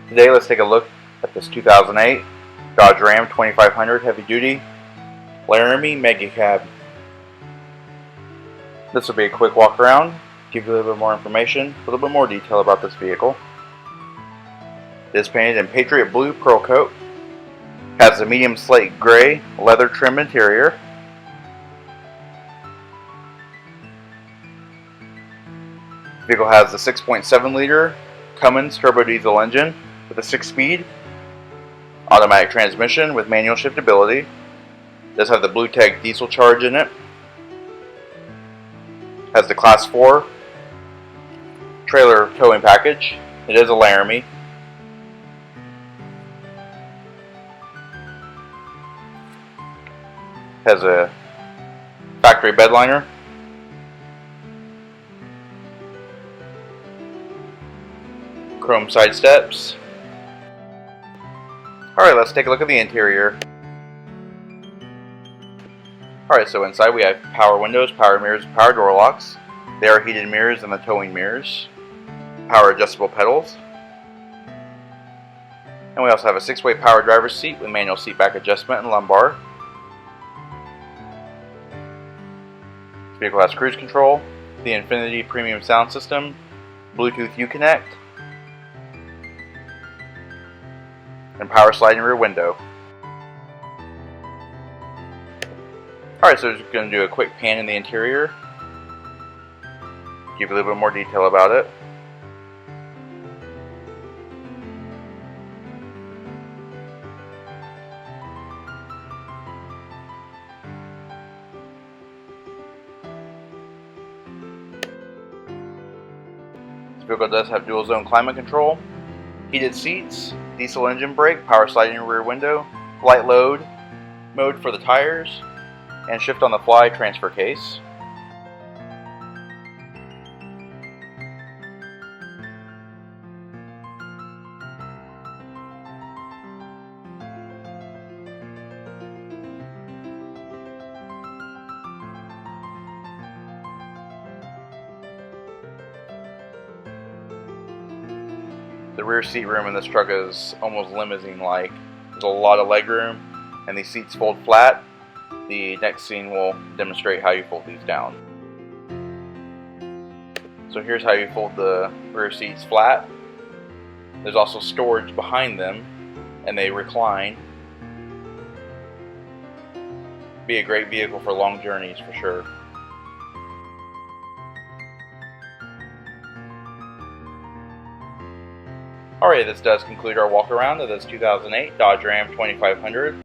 Today let's take a look at this 2008 Dodge Ram 2500 Heavy Duty Laramie Mega Cab. This will be a quick walk around, give you a little bit more information, a little bit more detail about this vehicle. It is painted in Patriot Blue Pearl Coat, has a medium slate gray leather trim interior. The vehicle has a 6.7 liter Cummins turbo diesel engine with a 6-speed automatic transmission with manual shiftability. It does have the Blue Tech diesel charge in it. Has the Class 4 trailer towing package. It is a Laramie. Has a factory bed liner. Chrome side steps. Alright, let's take a look at the interior. Alright, so inside we have power windows, power mirrors, power door locks. There are heated mirrors and the towing mirrors. Power adjustable pedals. And we also have a 6-way power driver's seat with manual seat back adjustment and lumbar. This vehicle has cruise control, the Infinity Premium Sound System, Bluetooth Uconnect, and power sliding rear window. Alright, so we're just going to do a quick pan in the interior, give you a little bit more detail about it. This vehicle does have dual zone climate control, heated seats, diesel engine brake, power sliding rear window, light load mode for the tires, and shift on the fly transfer case. The rear seat room in this truck is almost limousine-like. There's a lot of leg room, and these seats fold flat. The next scene will demonstrate how you fold these down. So here's how you fold the rear seats flat. There's also storage behind them, and they recline. Be a great vehicle for long journeys for sure. Alright, this does conclude our walk around of this 2008 Dodge Ram 2500.